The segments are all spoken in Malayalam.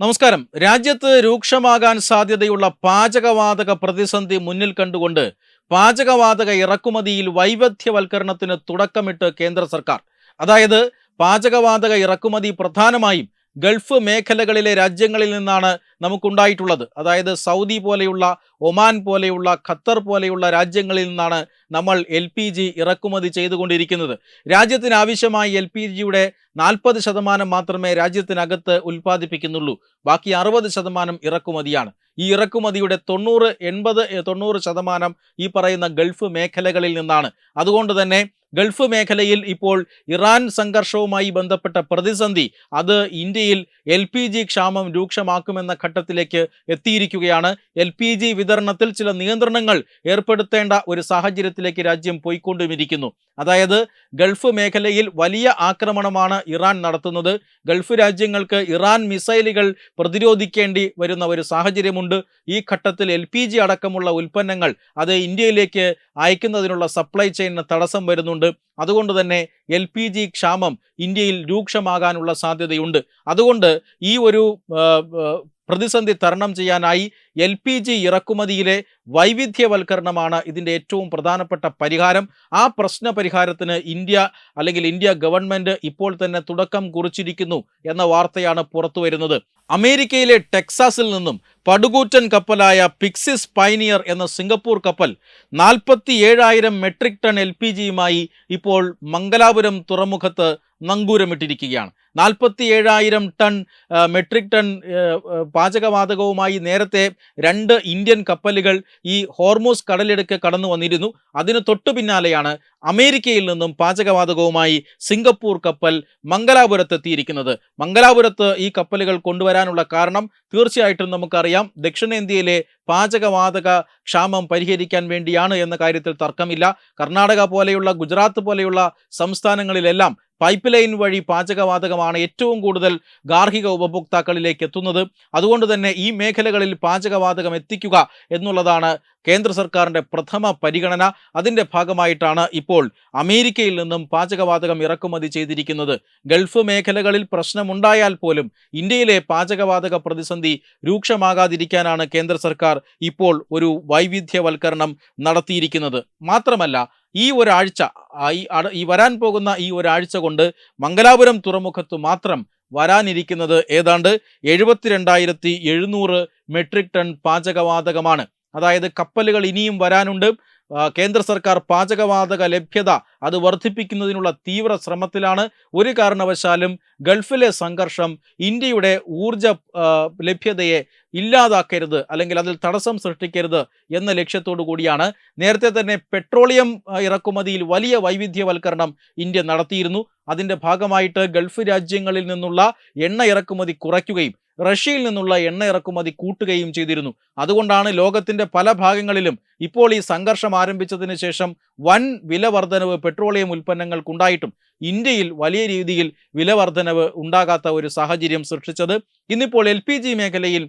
നമസ്കാരം. രാജ്യത്ത് രൂക്ഷമാകാൻ സാധ്യതയുള്ള പാചകവാതക പ്രതിസന്ധി മുന്നിൽ കണ്ടുകൊണ്ട് പാചകവാതക ഇറക്കുമതിയിൽ വൈവിധ്യവൽക്കരണത്തിന് തുടക്കമിട്ട് കേന്ദ്ര സർക്കാർ. അതായത് പാചകവാതക ഇറക്കുമതി പ്രധാനമായും ഗൾഫ് മേഖലകളിലെ രാജ്യങ്ങളിൽ നിന്നാണ് നമുക്കുണ്ടായിട്ടുള്ളത്. അതായത് സൗദി പോലെയുള്ള, ഒമാൻ പോലെയുള്ള, ഖത്തർ പോലെയുള്ള രാജ്യങ്ങളിൽ നിന്നാണ് നമ്മൾ LPG ഇറക്കുമതി ചെയ്തുകൊണ്ടിരിക്കുന്നത്. രാജ്യത്തിന് ആവശ്യമായ LPGയുടെ 40% മാത്രമേ രാജ്യത്തിനകത്ത് ഉൽപ്പാദിപ്പിക്കുന്നുള്ളൂ. ബാക്കി 60% ഇറക്കുമതിയാണ്. ഈ ഇറക്കുമതിയുടെ 90% ഈ പറയുന്ന ഗൾഫ് മേഖലകളിൽ നിന്നാണ്. അതുകൊണ്ട് തന്നെ ഗൾഫ് മേഖലയിൽ ഇപ്പോൾ ഇറാൻ സംഘർഷവുമായി ബന്ധപ്പെട്ട പ്രതിസന്ധി അത് ഇന്ത്യയിൽ LPG ക്ഷാമം രൂക്ഷമാക്കുമെന്ന ഘട്ടത്തിലേക്ക് എത്തിയിരിക്കുകയാണ്. LPG വിതരണത്തിൽ ചില നിയന്ത്രണങ്ങൾ ഏർപ്പെടുത്തേണ്ട ഒരു സാഹചര്യത്തിലേക്ക് രാജ്യം പോയിക്കൊണ്ടുമിരിക്കുന്നു. അതായത് ഗൾഫ് മേഖലയിൽ വലിയ ആക്രമണമാണ് ഇറാൻ നടത്തുന്നത്. ഗൾഫ് രാജ്യങ്ങൾക്ക് ഇറാൻ മിസൈലുകൾ പ്രതിരോധിക്കേണ്ടി വരുന്ന ഒരു സാഹചര്യമുണ്ട്. ഈ ഘട്ടത്തിൽ LPG അടക്കമുള്ള ഉൽപ്പന്നങ്ങൾ അത് ഇന്ത്യയിലേക്ക് അയക്കുന്നതിനുള്ള സപ്ലൈ ചെയിനിന് തടസ്സം വരുന്നുണ്ട്. അതുകൊണ്ട് തന്നെ LPG ക്ഷാമം ഇന്ത്യയിൽ രൂക്ഷമാകാനുള്ള സാധ്യതയുണ്ട്. അതുകൊണ്ട് ഈ ഒരു പ്രതിസന്ധി തരണം ചെയ്യാനായി LPG ഇറക്കുമതിയിലെ വൈവിധ്യവൽക്കരണമാണ് ഇതിൻ്റെ ഏറ്റവും പ്രധാനപ്പെട്ട പരിഹാരം. ആ പ്രശ്ന പരിഹാരത്തിന് ഇന്ത്യ ഗവൺമെൻറ് ഇപ്പോൾ തന്നെ തുടക്കം കുറിച്ചിരിക്കുന്നു എന്ന വാർത്തയാണ് പുറത്തു വരുന്നത്. അമേരിക്കയിലെ ടെക്സാസിൽ നിന്നും പടുകൂറ്റൻ കപ്പലായ പിക്സിസ് പൈനിയർ എന്ന സിംഗപ്പൂർ കപ്പൽ 47,000 മെട്രിക് ടൺ LPGയുമായി ഇപ്പോൾ മംഗലാപുരം തുറമുഖത്ത് നങ്കൂരമിട്ടിരിക്കുകയാണ്. 47,000 മെട്രിക് ടൺ പാചകവാതകവുമായി നേരത്തെ 2 ഇന്ത്യൻ കപ്പലുകൾ ഈ ഹോർമൂസ് കടലിടുക്ക് കടന്നു വന്നിരുന്നു. അതിന് തൊട്ടു പിന്നാലെയാണ് അമേരിക്കയിൽ നിന്നും പാചകവാതകവുമായി സിംഗപ്പൂർ കപ്പൽ മംഗലാപുരത്തെത്തിയിരിക്കുന്നത്. മംഗലാപുരത്ത് ഈ കപ്പലുകൾ കൊണ്ടുവരാനുള്ള കാരണം തീർച്ചയായിട്ടും നമുക്കറിയാം, ദക്ഷിണേന്ത്യയിലെ പാചകവാതക ക്ഷാമം പരിഹരിക്കാൻ വേണ്ടിയാണ് എന്ന കാര്യത്തിൽ തർക്കമില്ല. കർണാടക പോലെയുള്ള, ഗുജറാത്ത് പോലെയുള്ള സംസ്ഥാനങ്ങളിലെല്ലാം പൈപ്പ് ലൈൻ വഴി പാചകവാതകമാണ് ഏറ്റവും കൂടുതൽ ഗാർഹിക ഉപഭോക്താക്കളിലേക്ക് എത്തുന്നത്. അതുകൊണ്ട് തന്നെ ഈ മേഖലകളിൽ പാചകവാതകം എത്തിക്കുക എന്നുള്ളതാണ് കേന്ദ്ര സർക്കാരിൻ്റെ പ്രഥമ പരിഗണന. അതിൻ്റെ ഭാഗമായിട്ടാണ് ഇപ്പോൾ അമേരിക്കയിൽ നിന്നും പാചകവാതകം ഇറക്കുമതി ചെയ്തിരിക്കുന്നത്. ഗൾഫ് മേഖലകളിൽ പ്രശ്നമുണ്ടായാൽ പോലും ഇന്ത്യയിലെ പാചകവാതക പ്രതിസന്ധി രൂക്ഷമാകാതിരിക്കാനാണ് കേന്ദ്ര സർക്കാർ ഇപ്പോൾ ഒരു വൈവിധ്യവൽക്കരണം നടത്തിയിരിക്കുന്നത്. മാത്രമല്ല, ഈ ഒരാഴ്ച ഈ വരാൻ പോകുന്ന ഈ ഒരാഴ്ച കൊണ്ട് മംഗലാപുരം തുറമുഖത്ത് മാത്രം വരാനിരിക്കുന്നത് ഏതാണ്ട് 72,700 മെട്രിക് ടൺ പാചകവാതകമാണ്. അതായത് കപ്പലുകൾ ഇനിയും വരാനുണ്ട്. കേന്ദ്ര സർക്കാർ പാചകവാതക ലഭ്യത അത് വർദ്ധിപ്പിക്കുന്നതിനുള്ള തീവ്ര ശ്രമത്തിലാണ്. ഒരു കാരണവശാലും ഗൾഫിലെ സംഘർഷം ഇന്ത്യയുടെ ഊർജ ലഭ്യതയെ ഇല്ലാതാക്കരുത്, അല്ലെങ്കിൽ അതിൽ തടസ്സം സൃഷ്ടിക്കരുത് എന്ന ലക്ഷ്യത്തോടു കൂടിയാണ്. നേരത്തെ തന്നെ പെട്രോളിയം ഇറക്കുമതിയിൽ വലിയ വൈവിധ്യവൽക്കരണം ഇന്ത്യ നടത്തിയിരുന്നു. അതിൻ്റെ ഭാഗമായിട്ട് ഗൾഫ് രാജ്യങ്ങളിൽ നിന്നുള്ള എണ്ണ ഇറക്കുമതി കുറയ്ക്കുകയും റഷ്യയിൽ നിന്നുള്ള എണ്ണ ഇറക്കുമതി കൂട്ടുകയും ചെയ്തിരുന്നു. അതുകൊണ്ടാണ് ലോകത്തിൻ്റെ പല ഭാഗങ്ങളിലും ഇപ്പോൾ ഈ സംഘർഷം ആരംഭിച്ചതിന് ശേഷം വൻ വില വർധനവ് പെട്രോളിയം ഉൽപ്പന്നങ്ങൾക്കുണ്ടായിട്ടും ഇന്ത്യയിൽ വലിയ രീതിയിൽ വില വർധനവ് ഉണ്ടാകാത്ത ഒരു സാഹചര്യം സൃഷ്ടിച്ചത്. ഇന്നിപ്പോൾ LPG മേഖലയിൽ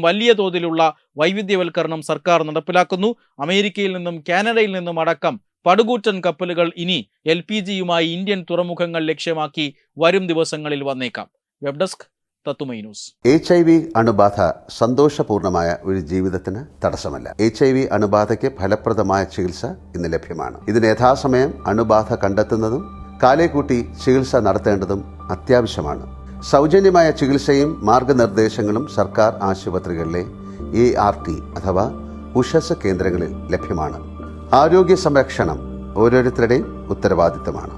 വലിയ തോതിലുള്ള വൈവിധ്യവൽക്കരണം സർക്കാർ നടപ്പിലാക്കുന്നു. അമേരിക്കയിൽ നിന്നും കാനഡയിൽ നിന്നും അടക്കം പടുകൂറ്റൻ കപ്പലുകൾ ഇനി LPGയുമായി ഇന്ത്യൻ തുറമുഖങ്ങൾ ലക്ഷ്യമാക്കി വരും ദിവസങ്ങളിൽ വന്നേക്കാം. വെബ് ഡെസ്ക് തത്തുമൈ ന്യൂസ്. HIV അണുബാധ സന്തോഷപൂർണമായ ഒരു ജീവിതത്തിന് തടസ്സമല്ല. HIV അണുബാധയ്ക്ക് ഫലപ്രദമായ ചികിത്സ ഇന്ന് ലഭ്യമാണ്. ഇതിന് യഥാസമയം അണുബാധ കണ്ടെത്തുന്നതും കാലേക്കൂട്ടി ചികിത്സ നടത്തേണ്ടതും അത്യാവശ്യമാണ്. സൗജന്യമായ ചികിത്സയും മാർഗനിർദ്ദേശങ്ങളും സർക്കാർ ആശുപത്രികളിലെ ART അഥവാ ഉഷസ് കേന്ദ്രങ്ങളിൽ ലഭ്യമാണ്. ആരോഗ്യ സംരക്ഷണം ഓരോരുത്തരുടെയും ഉത്തരവാദിത്തമാണ്.